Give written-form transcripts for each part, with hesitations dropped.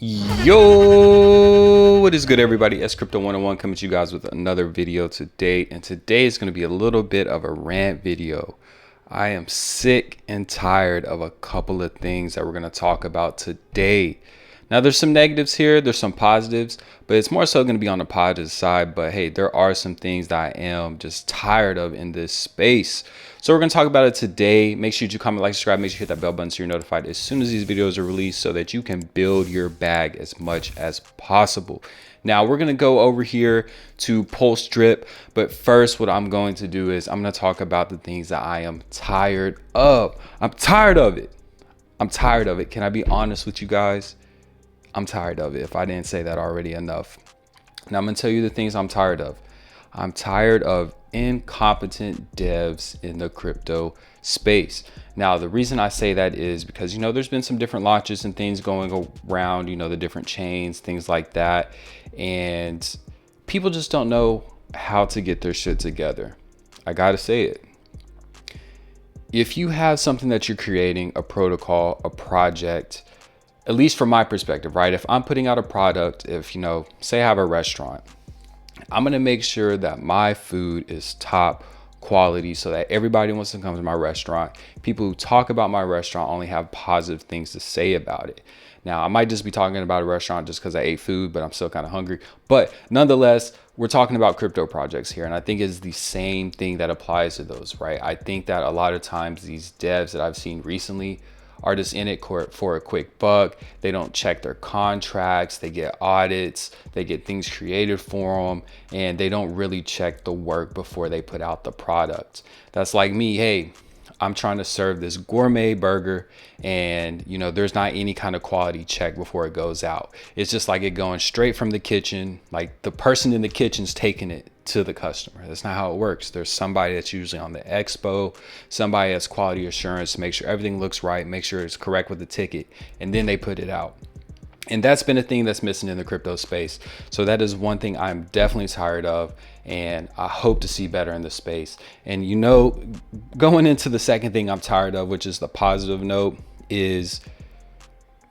Yo, what is good, everybody? S Crypto 101 coming to you guys with another video today, and today is going to be a little bit of a rant video. I am sick and tired of a couple of things that we're going to talk about today. Now, there's some negatives here, there's some positives, but it's more so going to be on the positive side. But hey, there are some things that I am just tired of in this space. So we're going to talk about it today. Make sure you comment, like, subscribe, make sure you hit that bell button so you're notified as soon as these videos are released so that you can build your bag as much as possible. Now, we're going to go over here to PulseDRIP, but first what I'm going to do is I'm going to talk about the things that I am tired of. I'm tired of it. I'm tired of it. Can I be honest with you guys? I'm tired of it, if I didn't say that already enough. Now, I'm going to tell you the things I'm tired of. I'm tired of incompetent devs in the crypto space. Now, the reason I say that is because, there's been some different launches and things going around, the different chains, things like that. And people just don't know how to get their shit together. I got to say it. If you have something that you're creating, a protocol, a project, at least from my perspective, right? If I'm putting out a product, say I have a restaurant, I'm going to make sure that my food is top quality so that everybody wants to come to my restaurant. People who talk about my restaurant only have positive things to say about it. Now, I might just be talking about a restaurant just because I ate food, but I'm still kind of hungry. But nonetheless, we're talking about crypto projects here. And I think it's the same thing that applies to those, right? I think that a lot of times these devs that I've seen recently are just in it for a quick buck. They don't check their contracts, they get audits, they get things created for them, and they don't really check the work before they put out the product. That's like me. Hey, I'm trying to serve this gourmet burger, and there's not any kind of quality check before it goes out. It's just like it going straight from the kitchen, like the person in the kitchen's taking it to the customer. That's not how it works. There's somebody that's usually on the expo, somebody that's quality assurance to make sure everything looks right, make sure it's correct with the ticket, and then they put it out. And that's been a thing that's missing in the crypto space. So that is one thing I'm definitely tired of, and I hope to see better in the space. And going into the second thing I'm tired of, which is the positive note, is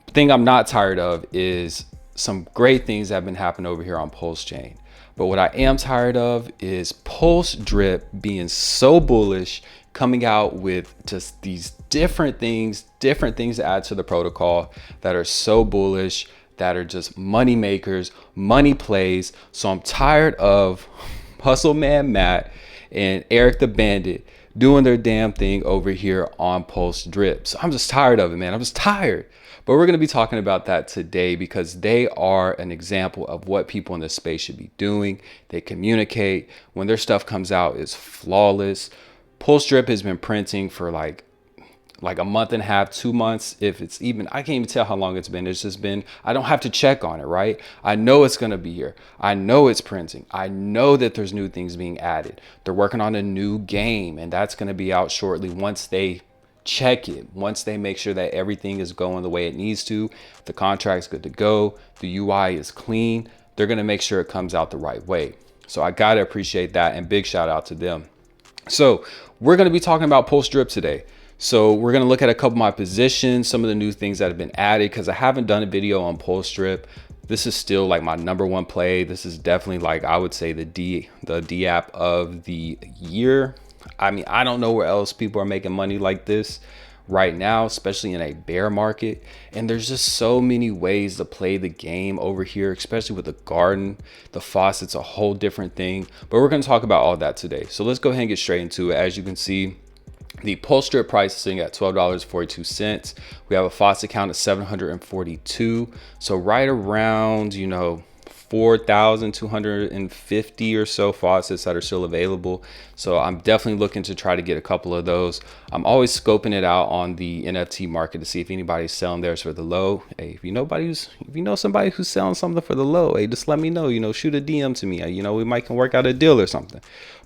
the thing I'm not tired of is some great things that have been happening over here on Pulse Chain. But what I am tired of is PulseDRIP being so bullish, coming out with just these different things to add to the protocol that are so bullish, that are just money makers, money plays. So I'm tired of Hustle Man Matt and Eric the Bandit doing their damn thing over here on PulseDRIP. So I'm just tired of it, man. I'm just tired. But we're going to be talking about that today because they are an example of what people in this space should be doing. They communicate. When their stuff comes out, it's flawless. PulseDRIP has been printing for like a month and a half, 2 months. If it's even, I can't even tell how long it's been. It's just been, I don't have to check on it, right? I know it's going to be here. I know it's printing. I know that there's new things being added. They're working on a new game, and that's going to be out shortly once they check it, once they make sure that everything is going the way it needs to, the contract's good to go, the UI is clean, they're going to make sure it comes out the right way. So I got to appreciate that, and big shout out to them. So we're going to be talking about PulseDRIP today. So we're going to look at a couple of my positions, some of the new things that have been added, because I haven't done a video on PulseDRIP. This is still like my #1 play. This is definitely, like, I would say the D app of the year. I mean, I don't know where else people are making money like this right now, especially in a bear market. And there's just so many ways to play the game over here, especially with the garden, the faucet's a whole different thing. But we're going to talk about all that today. So let's go ahead and get straight into it. As you can see, the PulseDRIP price is sitting at $12.42. We have a faucet count of 742. So right around, 4,250 or so faucets that are still available. So I'm definitely looking to try to get a couple of those. I'm always scoping it out on the NFT market to see if anybody's selling theirs for the low. Hey, if you know somebody who's selling something for the low, hey, just let me know, shoot a DM to me. We might can work out a deal or something.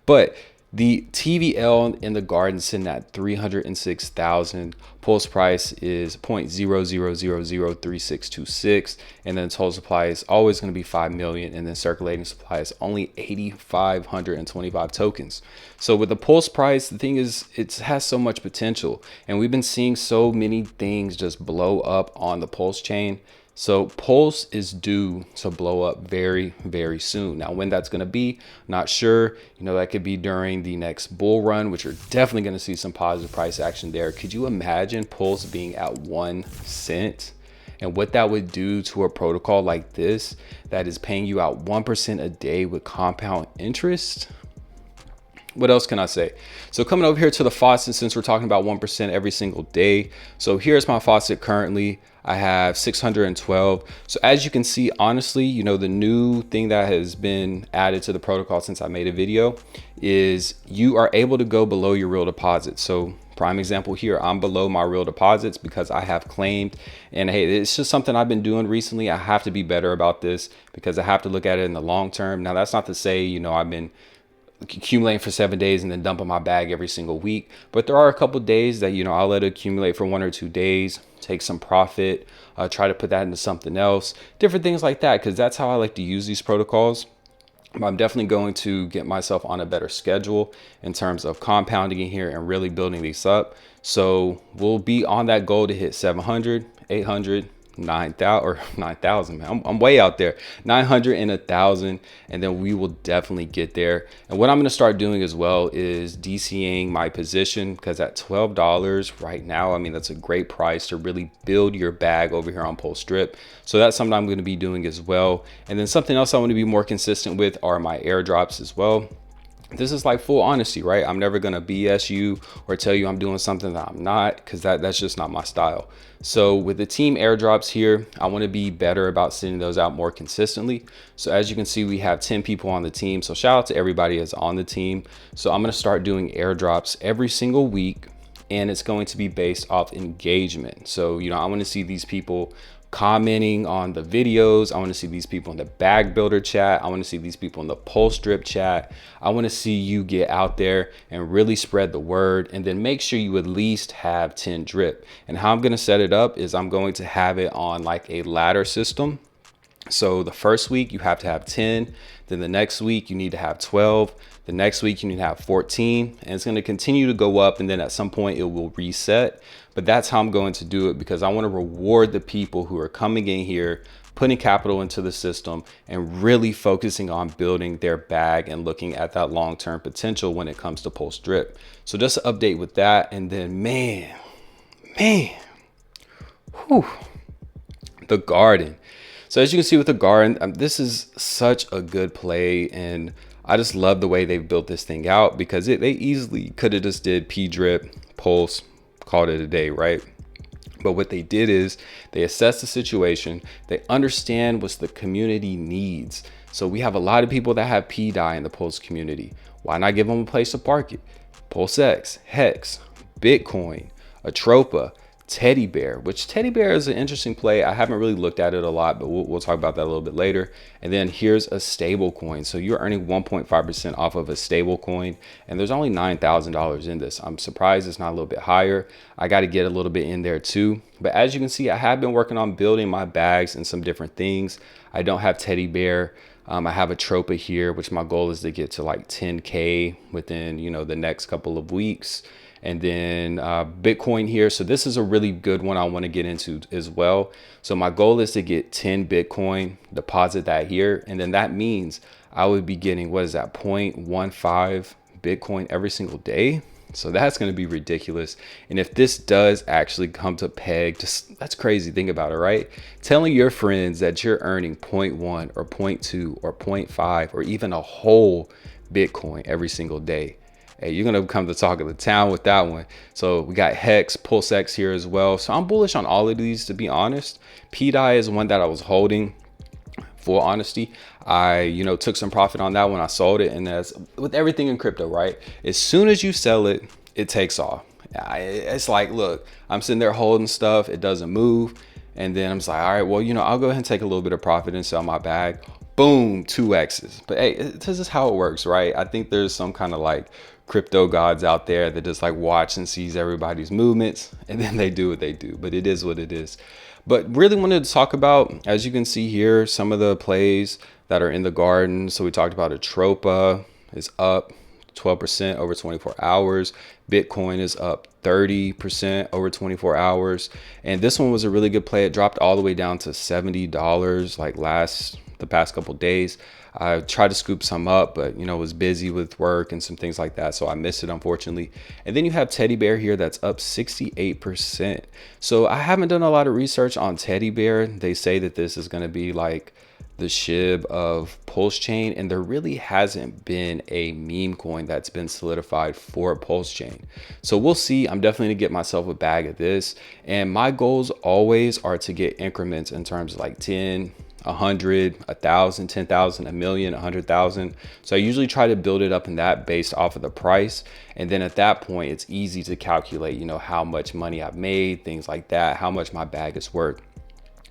But the TVL in the garden sitting at 306,000. Pulse price is 0.00003626, and then total supply is always going to be 5 million, and then circulating supply is only 8,525 tokens. So with the Pulse price, the thing is, it has so much potential, and we've been seeing so many things just blow up on the Pulse chain So Pulse is due to blow up very, very soon. Now, when that's going to be, not sure. You know, that could be during the next bull run, which you're definitely going to see some positive price action there. Could you imagine Pulse being at 1 cent? And what that would do to a protocol like this that is paying you out 1% a day with compound interest? What else can I say? So coming over here to the faucet, since we're talking about 1% every single day. So here's my faucet currently. I have 612. So as you can see, honestly, you know, the new thing that has been added to the protocol since I made a video is you are able to go below your real deposit. So prime example here, I'm below my real deposits because I have claimed, and hey, it's just something I've been doing recently. I have to be better about this because I have to look at it in the long term. Now, that's not to say, you know, I've been accumulating for 7 days and then dumping my bag every single week, but there are a couple days that, you know, I'll let it accumulate for 1 or 2 days, take some profit, try to put that into something else, different things like that, because that's how I like to use these protocols. I'm definitely going to get myself on a better schedule in terms of compounding in here and really building these up. So we'll be on that goal to hit 700, 800, 9,000 or 9,000, man. I'm way out there, 900 and 1,000. And then we will definitely get there. And what I'm going to start doing as well is DCing my position, because at $12 right now, I mean, that's a great price to really build your bag over here on PulseDRIP. So that's something I'm going to be doing as well. And then something else I want to be more consistent with are my airdrops as well. This is like full honesty, right? I'm never going to BS you or tell you I'm doing something that I'm not, because that's just not my style. So with the team airdrops here, I want to be better about sending those out more consistently. So as you can see, we have 10 people on the team. So shout out to everybody that's on the team. So I'm going to start doing airdrops every single week, and it's going to be based off engagement. So, you know, I want to see these people commenting on the videos. I want to see these people in the bag builder chat. I want to see these people in the PulseDRIP chat. I want to see you get out there and really spread the word, and then make sure you at least have 10 drip. And how I'm going to set it up is I'm going to have it on like a ladder system. So the first week you have to have 10, then the next week you need to have 12, the next week you need to have 14, and it's going to continue to go up, and then at some point it will reset. But that's how I'm going to do it, because I want to reward the people who are coming in here, putting capital into the system, and really focusing on building their bag and looking at that long-term potential when it comes to PulseDRIP. So just an update with that. And then man, whew, the garden. So as you can see with the garden, this is such a good play, and I just love the way they've built this thing out, because they easily could have just did PDRIP, Pulse, called it a day, right? But what they did is they assess the situation, they understand what the community needs. So we have a lot of people that have PDI in the Pulse community. Why not give them a place to park it? PulseX, Hex, Bitcoin, Atropa, Teddy Bear, which Teddy Bear is an interesting play. I haven't really looked at it a lot, but we'll talk about that a little bit later. And then here's a stable coin. So you're earning 1.5% off of a stable coin, and there's only $9,000 in this. I'm surprised it's not a little bit higher. I got to get a little bit in there too. But as you can see, I have been working on building my bags and some different things. I don't have Teddy Bear. I have a Tropa here, which my goal is to get to like 10K within, you know, the next couple of weeks. And then Bitcoin here. So this is a really good one I want to get into as well. So my goal is to get 10 Bitcoin, deposit that here. And then that means I would be getting, what is that, 0.15 Bitcoin every single day. So that's going to be ridiculous. And if this does actually come to peg, just that's crazy. Think about it, right? Telling your friends that you're earning 0.1 or 0.2 or 0.5 or even a whole Bitcoin every single day. Hey, you're going to become the talk of the town with that one. So we got Hex, PulseX here as well. So I'm bullish on all of these, to be honest. PDI is one that I was holding. Full honesty, I, you know, took some profit on that when I sold it. And that's with everything in crypto, right? As soon as you sell it, it takes off. It's like, look, I'm sitting there holding stuff. It doesn't move. And then I'm just like, all right, well, you know, I'll go ahead and take a little bit of profit and sell my bag. Boom, 2X's. But hey, this is how it works, right? I think there's some kind of like crypto gods out there that just like watch and sees everybody's movements, and then they do what they do. But it is what it is. But really wanted to talk about, as you can see here, some of the plays that are in the garden. So we talked about Atropa is up 12% over 24 hours. Bitcoin is up 30% over 24 hours. And this one was a really good play. It dropped all the way down to $70 like the past couple days. I tried to scoop some up, but was busy with work and some things like that, so I missed it, unfortunately. And then you have Teddy Bear here that's up 68%. So I haven't done a lot of research on Teddy Bear. They say that this is going to be like the SHIB of Pulse Chain, and there really hasn't been a meme coin that's been solidified for Pulse Chain. So we'll see. I'm definitely gonna get myself a bag of this, and my goals always are to get increments in terms of like 10, 100, 1,000, 10,000, a million, 100,000. So I usually try to build it up in that based off of the price. And then at that point, it's easy to calculate, how much money I've made, things like that, how much my bag is worth.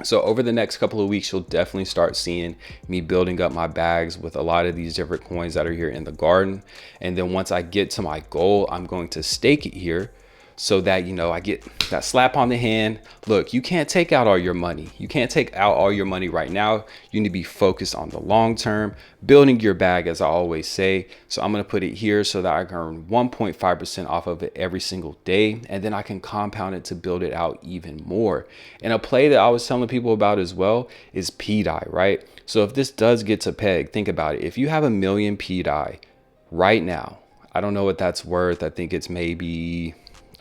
So over the next couple of weeks, you'll definitely start seeing me building up my bags with a lot of these different coins that are here in the garden. And then once I get to my goal, I'm going to stake it here so that, I get that slap on the hand. Look, you can't take out all your money. You can't take out all your money right now. You need to be focused on the long term, building your bag, as I always say. So I'm going to put it here so that I can earn 1.5% off of it every single day. And then I can compound it to build it out even more. And a play that I was telling people about as well is PDI, right? So if this does get to peg, think about it. If you have 1 million PDI right now, I don't know what that's worth. I think it's maybe,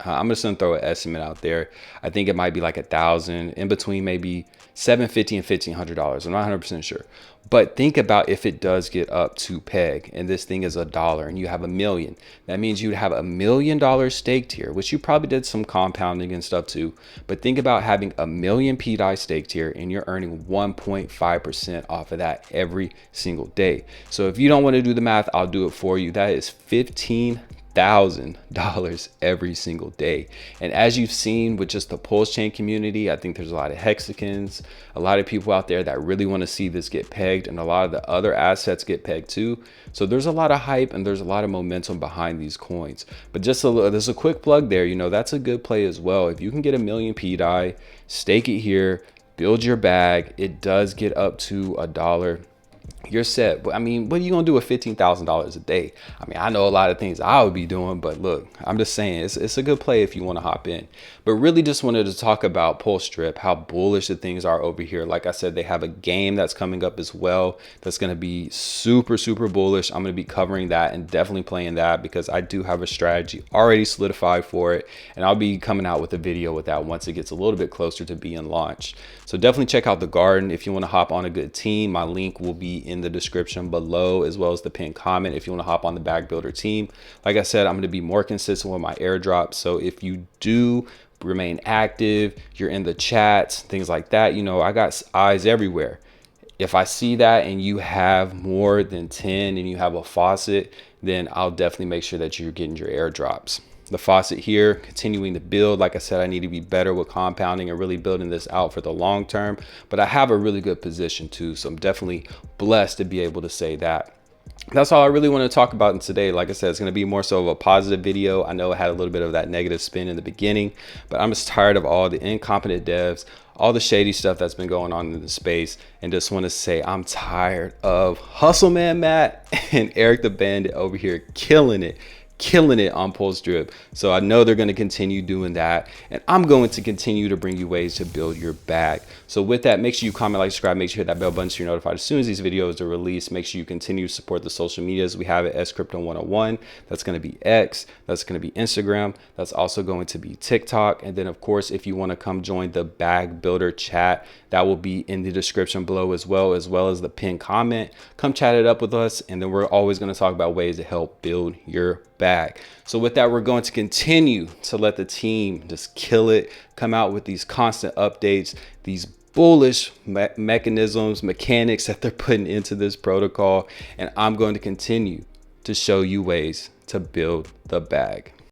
I'm just gonna throw an estimate out there. I think it might be like 1,000, in between maybe $750 and $1,500. I'm not 100% sure. But think about if it does get up to peg and this thing is $1 and you have 1 million. That means you'd have $1 million staked here, which you probably did some compounding and stuff too. But think about having 1 million PDI staked here and you're earning 1.5% off of that every single day. So if you don't want to do the math, I'll do it for you. That is $15,000 every single day. And as you've seen with just the Pulse Chain community, I think there's a lot of hexagons, a lot of people out there that really want to see this get pegged, and a lot of the other assets get pegged too. So there's a lot of hype and there's a lot of momentum behind these coins. But just there's a quick plug there, that's a good play as well. If you can get 1 million PDI, stake it here, build your bag, it does get up to $1. You're set. But I mean, what are you gonna do with $15,000 a day? I mean, I know a lot of things I would be doing, but look, I'm just saying it's a good play if you want to hop in. But really just wanted to talk about PulseDRIP, how bullish the things are over here. Like I said, they have a game that's coming up as well that's going to be super, super bullish. I'm going to be covering that and definitely playing that because I do have a strategy already solidified for it. And I'll be coming out with a video with that once it gets a little bit closer to being launched. So definitely check out the garden if you want to hop on a good team. My link will be in the description below, as well as the pinned comment if you want to hop on the bag builder team. Like I said, I'm going to be more consistent with my airdrops. So if you do remain active, you're in the chats, things like that, I got eyes everywhere. If I see that and you have more than 10 and you have a faucet, then I'll definitely make sure that you're getting your airdrops. The faucet here, continuing to build. Like I said, I need to be better with compounding and really building this out for the long term, but I have a really good position too. So I'm definitely blessed to be able to say that. That's all I really want to talk about in today. Like I said, it's going to be more so of a positive video. I know it had a little bit of that negative spin in the beginning, but I'm just tired of all the incompetent devs, all the shady stuff that's been going on in the space, and just want to say I'm tired of Hustle Man Matt and Eric the Bandit over here killing it on PulseDRIP. So I know they're going to continue doing that, and I'm going to continue to bring you ways to build your bag. So with that, make sure you comment, like, subscribe, make sure you hit that bell button so you're notified as soon as these videos are released. Make sure you continue to support the social medias. We have it airscrypto101. That's going to be X, that's going to be Instagram, that's also going to be TikTok. And then of course, if you want to come join the bag builder chat, that will be in the description below, as well as the pinned comment. Come chat it up with us, and then we're always going to talk about ways to help build your bag. So with that, we're going to continue to let the team just kill it, come out with these constant updates, these bullish mechanisms, mechanics that they're putting into this protocol, and I'm going to continue to show you ways to build the bag.